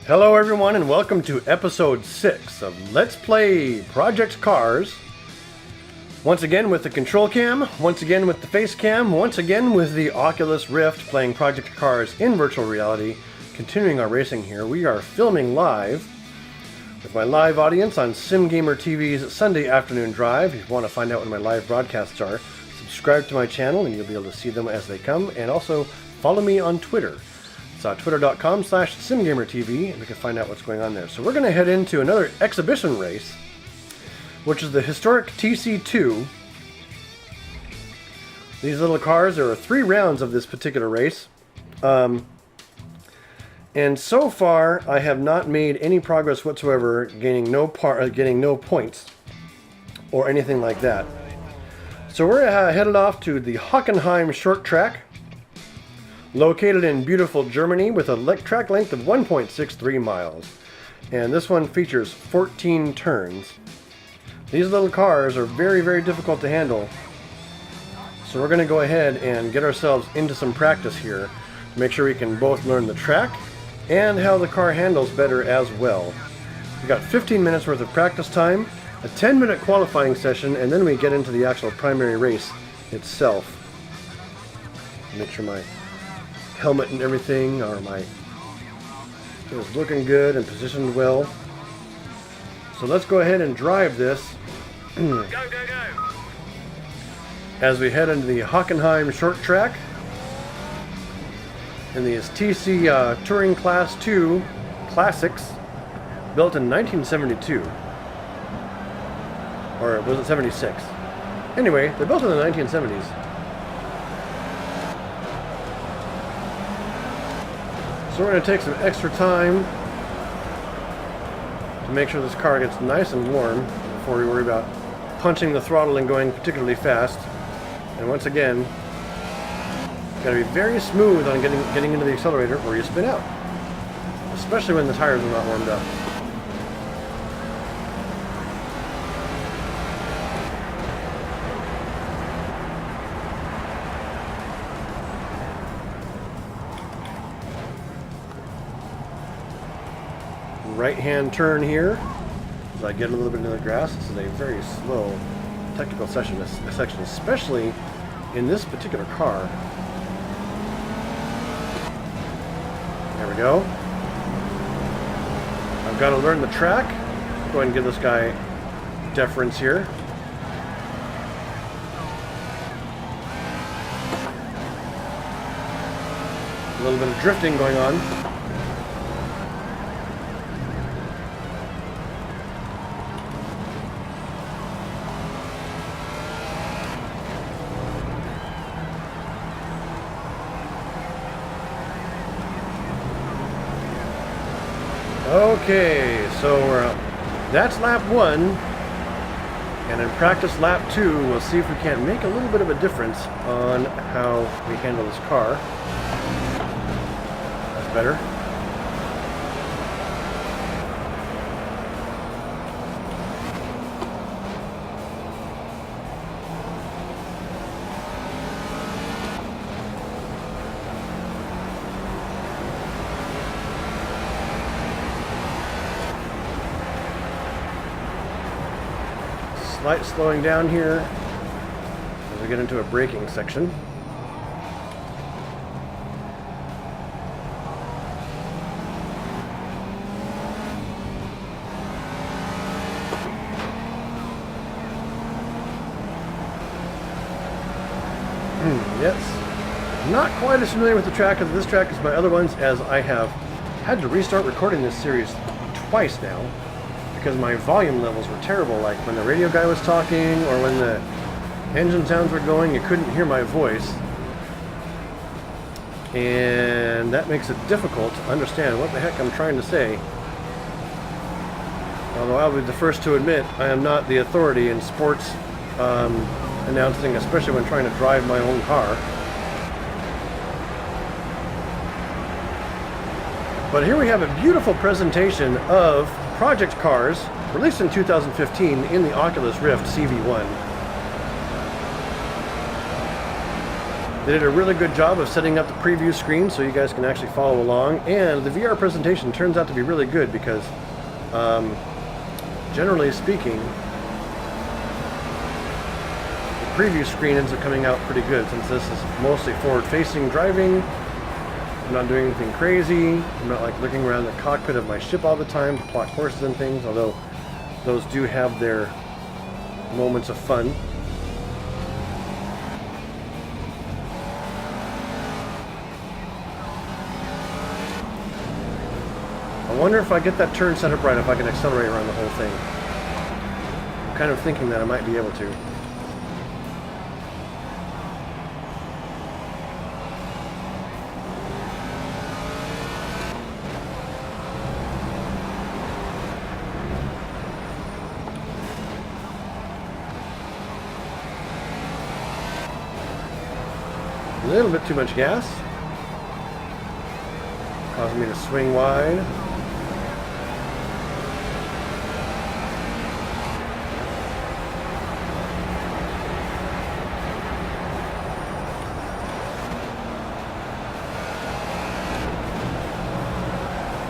Hello everyone and welcome to episode 6 of Let's Play Project Cars. Once again with the control cam, once again with the face cam, once again with the Oculus Rift playing Project Cars in virtual reality. Continuing our racing here, we are filming live with my live audience on SimGamer TV's Sunday afternoon drive. If you want to find out when my live broadcasts are, subscribe to my channel and you'll be able to see them as they come, and also follow me on Twitter. It's twitter.com/SimGamerTV, and we can find out what's going on there. So we're going to head into another exhibition race, which is the historic TC2. These little cars, there are 3 rounds of this particular race. And so far, I have not made any progress whatsoever, getting no points or anything like that. So we're headed off to the Hockenheim short track, located in beautiful Germany with a track length of 1.63 miles. And this one features 14 turns. These little cars are very, very difficult to handle. So we're going to go ahead and get ourselves into some practice here to make sure we can both learn the track and how the car handles better as well. We've got 15 minutes worth of practice time, a 10-minute qualifying session, and then we get into the actual primary race itself. Make sure my helmet and everything is looking good and positioned well. So let's go ahead and drive this Go! as we head into the Hockenheim short track in these TC Touring Class 2 Classics, built in 1972. Or was it 76? Anyway, they're built in the 1970s. So we're going to take some extra time to make sure this car gets nice and warm before we worry about punching the throttle and going particularly fast. And once again, got to be very smooth on getting into the accelerator or you spin out, especially when the tires are not warmed up. Right-hand turn here as I get a little bit into the grass. This is a very slow technical section, especially in this particular car. There we go. I've got to learn the track. Go ahead and give this guy deference here. A little bit of drifting going on. Okay, so that's lap 1, and in practice lap 2, we'll see if we can't make a little bit of a difference on how we handle this car. That's better. Slight slowing down here as we get into a braking section. Yes, not quite as familiar with the track as this track as my other ones, as I have had to restart recording this series twice now, because my volume levels were terrible. Like when the radio guy was talking or when the engine sounds were going, you couldn't hear my voice. And that makes it difficult to understand what the heck I'm trying to say. Although I'll be the first to admit, I am not the authority in sports announcing, especially when trying to drive my own car. But here we have a beautiful presentation of Project Cars, released in 2015 in the Oculus Rift CV1. They did a really good job of setting up the preview screen so you guys can actually follow along, and the VR presentation turns out to be really good because generally speaking, the preview screen ends up coming out pretty good since this is mostly forward-facing driving. I'm not doing anything crazy. I'm not like looking around the cockpit of my ship all the time to plot courses and things, although those do have their moments of fun. I wonder if I get that turn set up right, if I can accelerate around the whole thing. I'm kind of thinking that I might be able to. A little bit too much gas. Causing me to swing wide.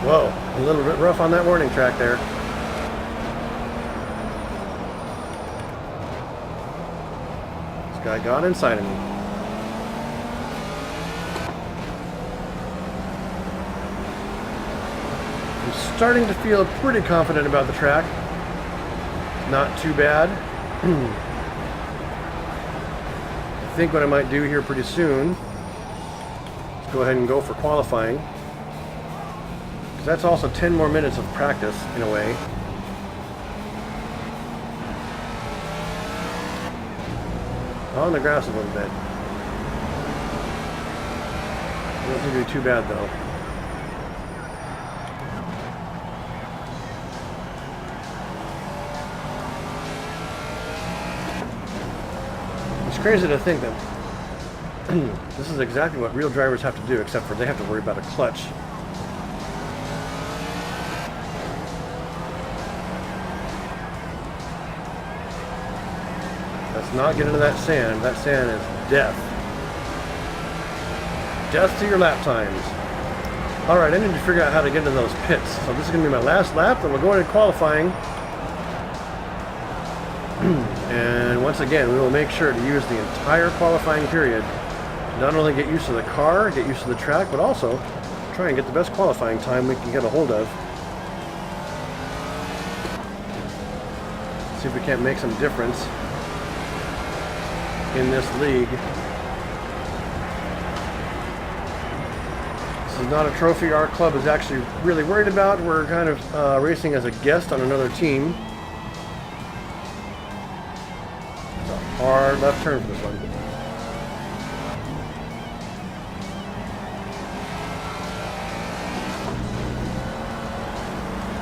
Whoa, a little bit rough on that warning track there. This guy got inside of me. I'm starting to feel pretty confident about the track. Not too bad. I think what I might do here pretty soon is go ahead and go for qualifying. That's also 10 more minutes of practice, in a way. On the grass a little bit. Doesn't seem to be too bad, though. It's crazy to think that this is exactly what real drivers have to do, except for they have to worry about a clutch. Not get into that sand. That sand is death. Death to your lap times. Alright, I need to figure out how to get into those pits. So this is going to be my last lap, then we'll go into qualifying. And once again, we will make sure to use the entire qualifying period. Not only get used to the car, get used to the track, but also try and get the best qualifying time we can get a hold of. See if we can't make some difference in this league. This is not a trophy our club is actually really worried about. We're kind of racing as a guest on another team. It's a hard left turn for this one.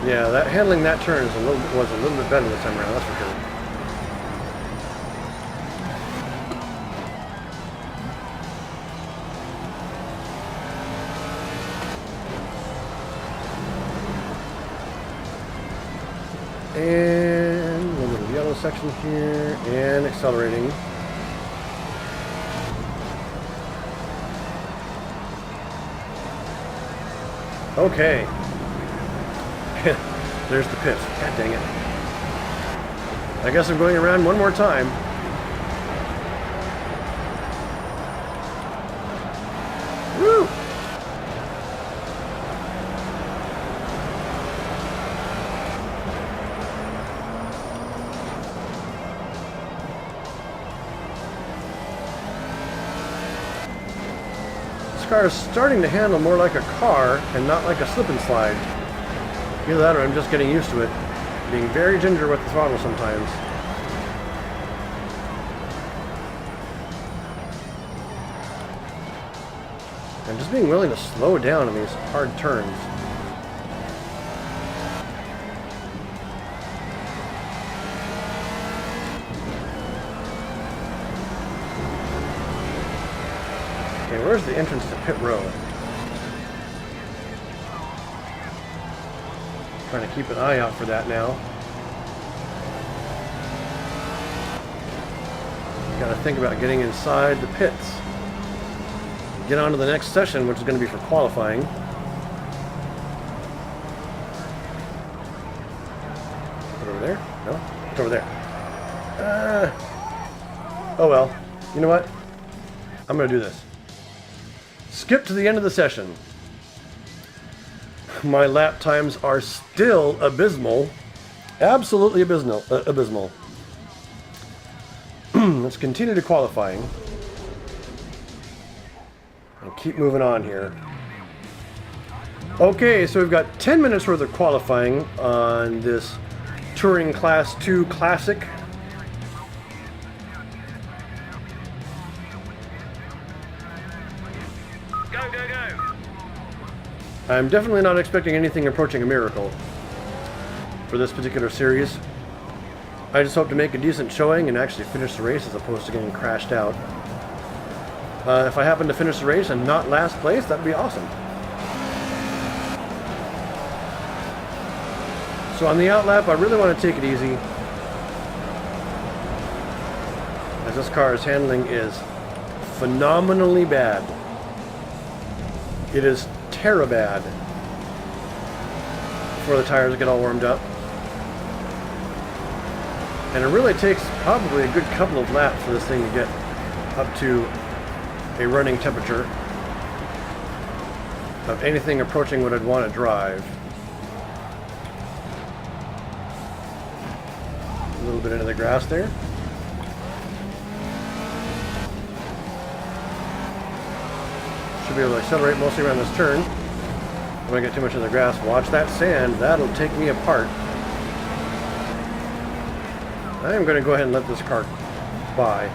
Yeah, that handling that turn is was a little bit better this time around, that's for sure. And a little yellow section here, and accelerating. Okay. There's the pit. God dang it. I guess I'm going around one more time. Woo! This car is starting to handle more like a car and not like a slip and slide. Either that or I'm just getting used to it. Being very ginger with the throttle sometimes. And just being willing to slow down in these hard turns. Okay, where's the entrance to pit road? Trying to keep an eye out for that now. Got to think about getting inside the pits. get on to the next session, which is going to be for qualifying. Is it over there? No? It's over there. Oh well. You know what? I'm going to do this. Skip to the end of the session. My lap times are still abysmal. Absolutely abysmal. Let's continue to qualifying. And keep moving on here. Okay, so we've got 10 minutes worth of qualifying on this Touring Class 2 Classic. Go, go, go! I'm definitely not expecting anything approaching a miracle for this particular series. I just hope to make a decent showing and actually finish the race as opposed to getting crashed out. If I happen to finish the race and not last place, that'd be awesome. So on the outlap, I really want to take it easy, as this car's handling is phenomenally bad. It is terra-bad before the tires get all warmed up. And it really takes probably a good couple of laps for this thing to get up to a running temperature of anything approaching what I'd want to drive. A little bit into the grass there. Should be able to accelerate mostly around this turn. Don't want to get too much in the grass. Watch that sand. That'll take me apart. I am going to go ahead and let this car by.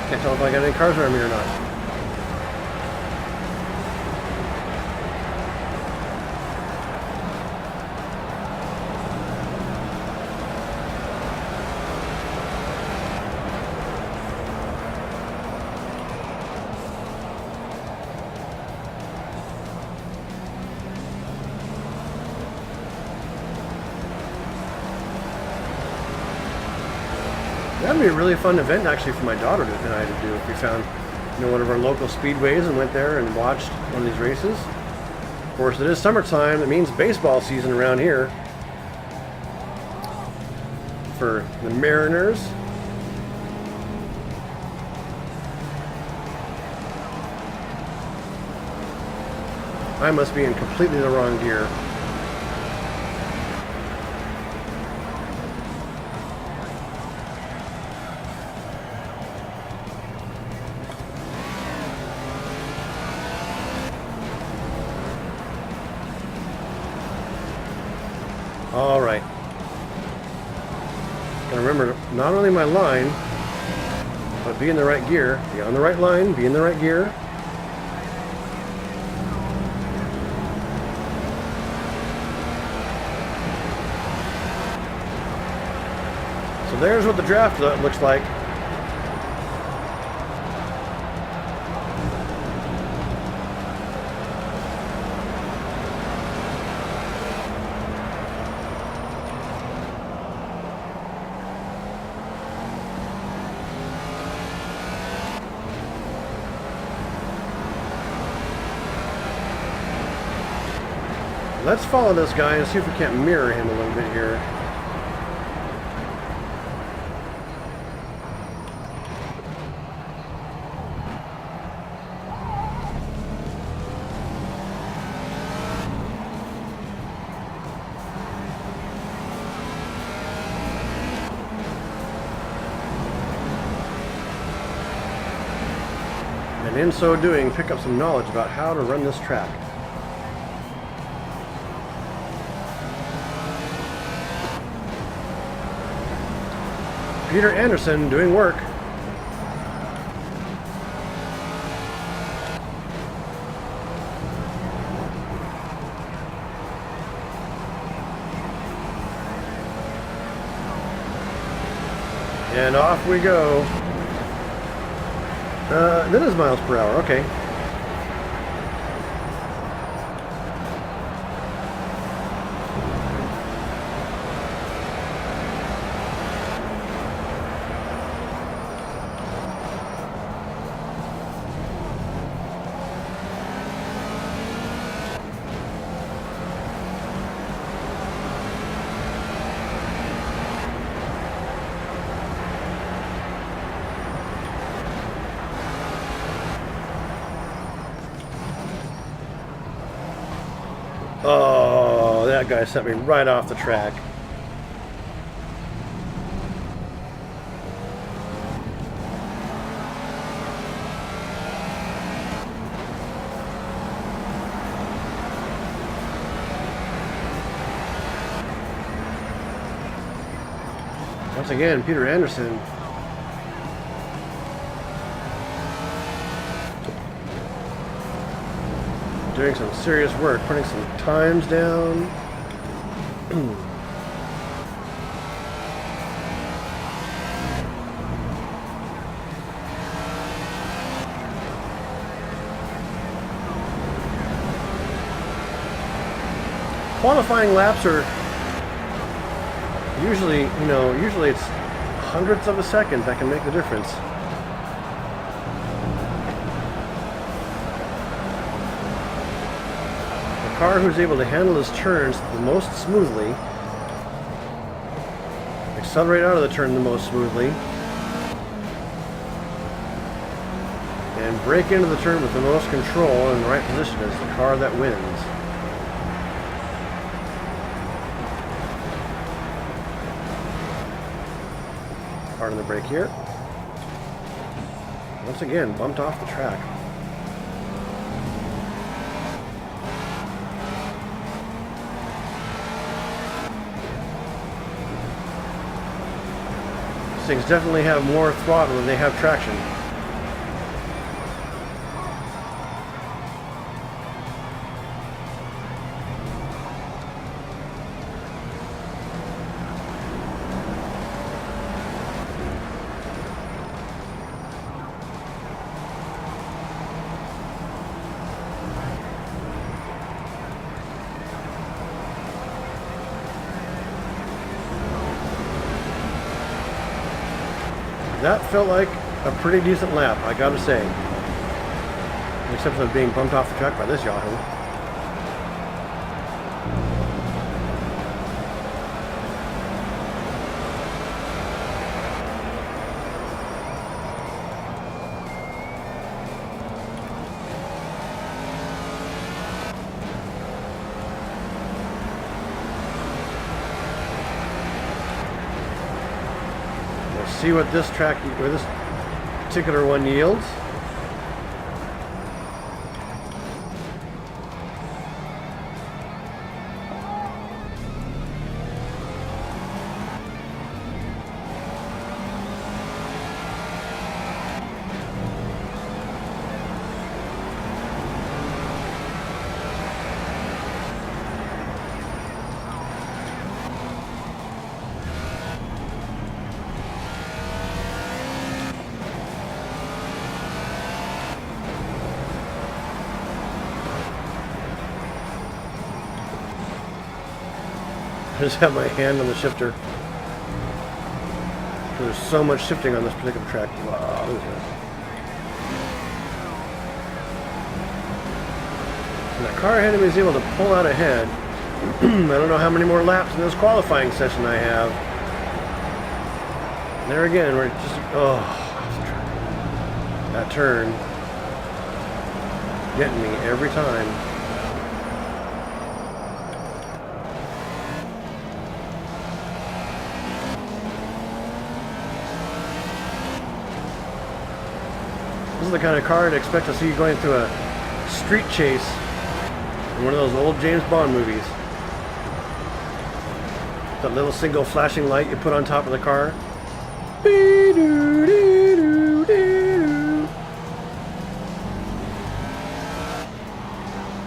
Can't tell if I got any cars around me or not. That'd be a really fun event actually for my daughter and I to do if we found, one of our local speedways and went there and watched one of these races. Of course, it is summertime. That means baseball season around here for the Mariners. I must be in completely the wrong gear. All right. Gotta remember not only my line, but be in the right gear. Be on the right line, be in the right gear. So there's what the draft looks like. Let's follow this guy and see if we can't mirror him a little bit here. And in so doing, pick up some knowledge about how to run this track. Peter Anderson doing work. And off we go. That is miles per hour, okay. Oh, that guy sent me right off the track. Once again, Peter Anderson. Doing some serious work, putting some times down. Qualifying laps are usually, usually it's hundredths of a second that can make the difference. Car who's able to handle his turns the most smoothly, accelerate out of the turn the most smoothly, and brake into the turn with the most control and the right position is the car that wins. Hard on the brake here. Once again, bumped off the track. Things definitely have more throttle than they have traction. That felt like a pretty decent lap, I gotta say. Except for being bumped off the track by this Yahoo. See what this track, or this particular one yields. I just have my hand on the shifter. There's so much shifting on this particular track. Wow, look at that. And the car ahead of me is able to pull out ahead. I don't know how many more laps in this qualifying session I have. And there again, we're just, that turn getting me every time. This is the kind of car I'd expect to see going through a street chase in one of those old James Bond movies. That little single flashing light you put on top of the car.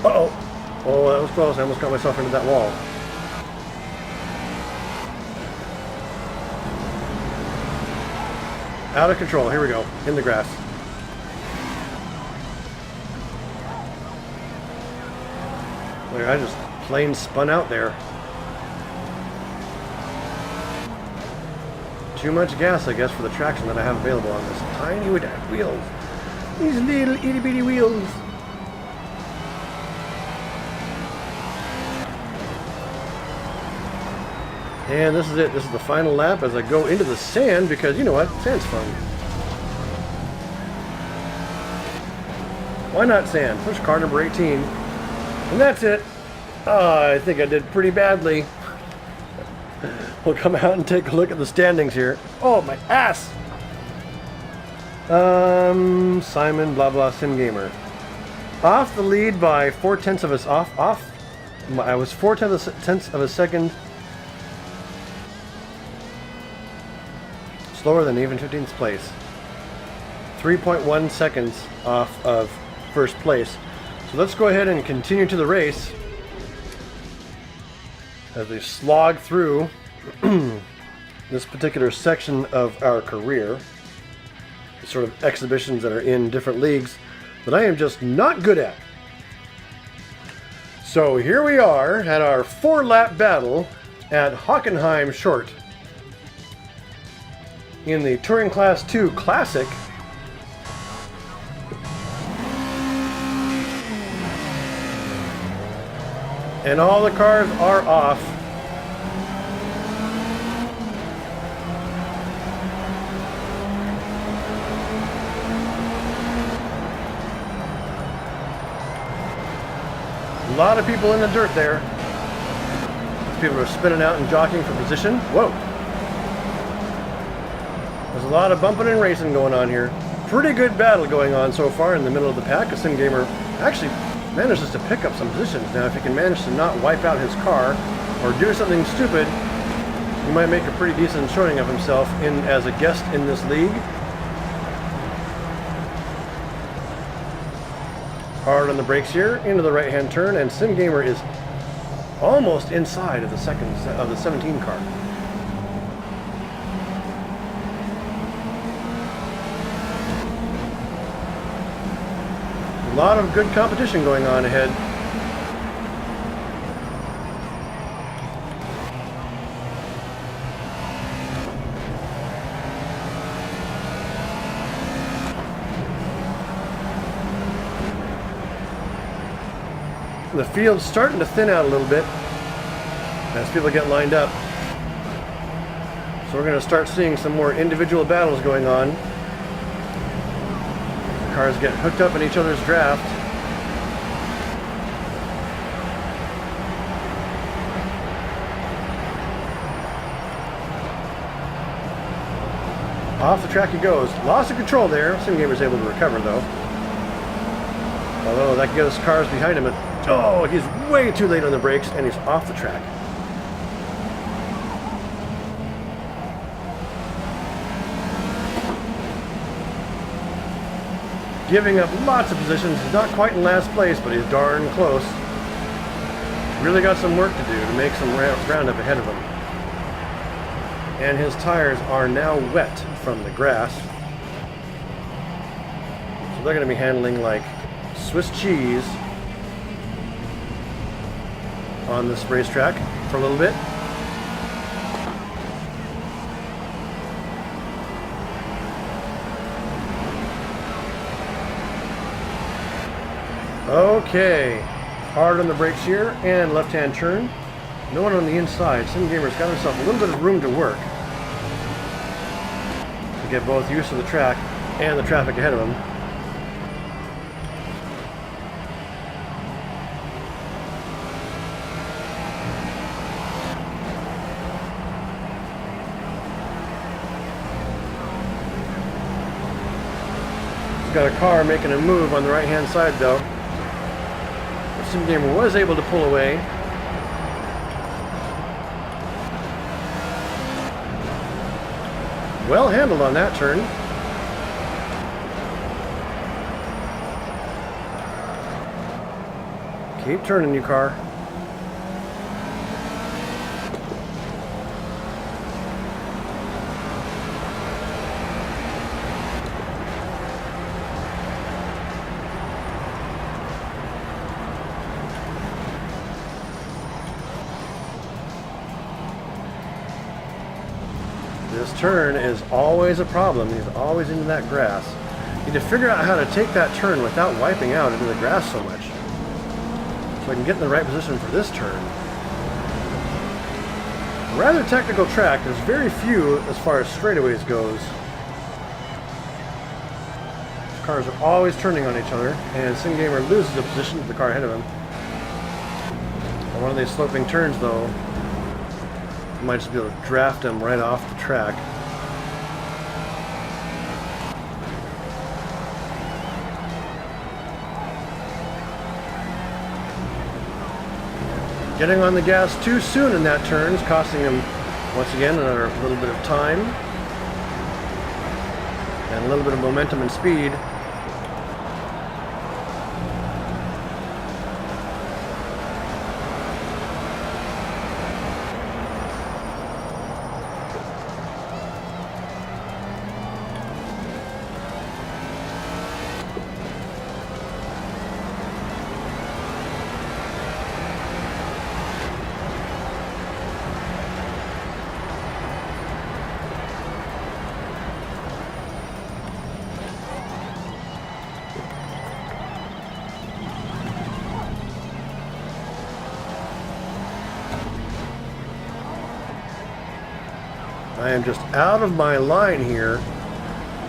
Uh-oh. Oh, that was close. I almost got myself into that wall. Out of control. Here we go. In the grass. Look, I just plain spun out there. Too much gas, I guess, for the traction that I have available on this tiny wheels. These little itty bitty wheels. And this is it. This is the final lap as I go into the sand because, you know what? Sand's fun. Why not sand? Push car number 18. And that's it. I think I did pretty badly. We'll come out and take a look at the standings here. Oh, my ass! Simon, blah, blah, Sim Gamer. Off the lead by 4/10 of a... I was 4/10 of a second slower than even 15th place. 3.1 seconds off of first place. So let's go ahead and continue to the race as we slog through this particular section of our career. Sort of exhibitions that are in different leagues that I am just not good at. So here we are at our 4-lap battle at Hockenheim Short in the Touring Class 2 Classic. And all the cars are off. A lot of people in the dirt there. People are spinning out and jockeying for position. Whoa. There's a lot of bumping and racing going on here. Pretty good battle going on so far in the middle of the pack. A Sim Gamer actually manages to pick up some positions. Now, if he can manage to not wipe out his car or do something stupid, he might make a pretty decent showing of himself as a guest in this league. Hard on the brakes here, into the right-hand turn, and Sim Gamer is almost inside of the 17 car. A lot of good competition going on ahead. The field's starting to thin out a little bit as people get lined up. So we're going to start seeing some more individual battles going on. Cars get hooked up in each other's draft. Off the track he goes. Loss of control there. Sim Gamer's able to recover though. Although that can get his cars behind him. Oh, he's way too late on the brakes and he's off the track. Giving up lots of positions. He's not quite in last place, but he's darn close. Really got some work to do to make some ground up ahead of him. And his tires are now wet from the grass. So they're going to be handling like Swiss cheese on this racetrack for a little bit. Okay, hard on the brakes here and left-hand turn. No one on the inside. Sim Gamer's got himself a little bit of room to work to get both use of the track and the traffic ahead of him. He's got a car making a move on the right-hand side though. Sim Gamer was able to pull away. Well handled on that turn. Keep turning, you car. This turn is always a problem. He's always into that grass. You need to figure out how to take that turn without wiping out into the grass so much. So I can get in the right position for this turn. A rather technical track. There's very few as far as straightaways goes. Cars are always turning on each other, and SimGamer loses the position to the car ahead of him. On one of these sloping turns, though, you might just be able to draft him right off the track. Getting on the gas too soon in that turn is costing him, once again, another little bit of time and a little bit of momentum and speed. I am just out of my line here,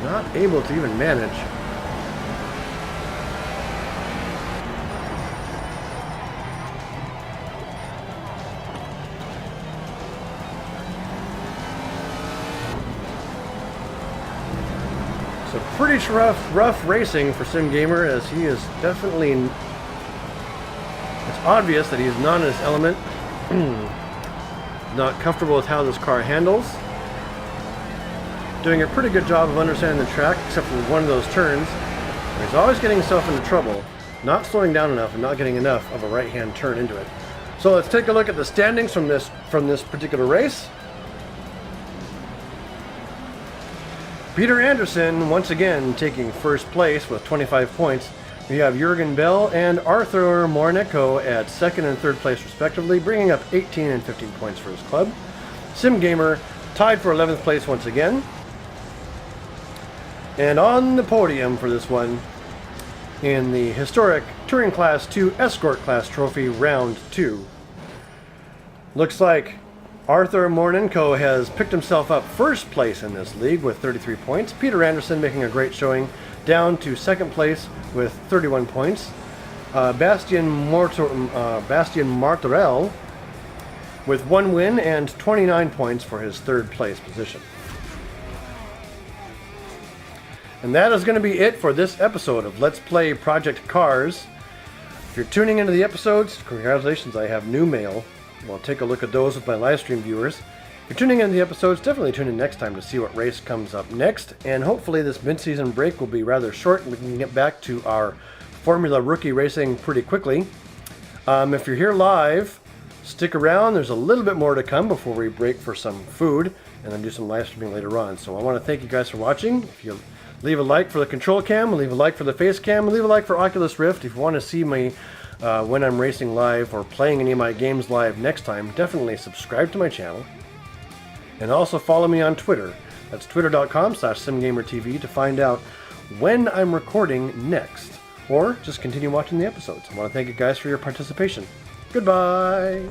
not able to even manage. So pretty rough racing for SimGamer, as he is definitely, it's obvious that he is not in his element, not comfortable with how this car handles. Doing a pretty good job of understanding the track, except for one of those turns. He's always getting himself into trouble, not slowing down enough and not getting enough of a right-hand turn into it. So let's take a look at the standings from this particular race. Peter Anderson once again taking first place with 25 points. We have Jürgen Bell and Arthur Morneko at second and third place respectively, bringing up 18 and 15 points for his club. SimGamer tied for 11th place once again. And on the podium for this one, in the historic Touring Class 2 Escort Class Trophy Round 2. Looks like Arthur Mornenko has picked himself up first place in this league with 33 points. Peter Anderson making a great showing, down to second place with 31 points. Bastien Martorell with 1 win and 29 points for his third place position. And that is going to be it for this episode of Let's Play Project Cars. If you're tuning into the episodes, congratulations, I have new mail. We'll take a look at those with my live stream viewers. If you're tuning into the episodes, definitely tune in next time to see what race comes up next. And hopefully this mid-season break will be rather short and we can get back to our Formula Rookie racing pretty quickly. If you're here live, stick around. There's a little bit more to come before we break for some food and then do some live streaming later on. So I want to thank you guys for watching. If you leave a like for the control cam, leave a like for the face cam, leave a like for Oculus Rift. If you want to see me when I'm racing live or playing any of my games live next time, definitely subscribe to my channel. And also follow me on Twitter. That's twitter.com/SimGamerTV to find out when I'm recording next. Or just continue watching the episodes. I want to thank you guys for your participation. Goodbye!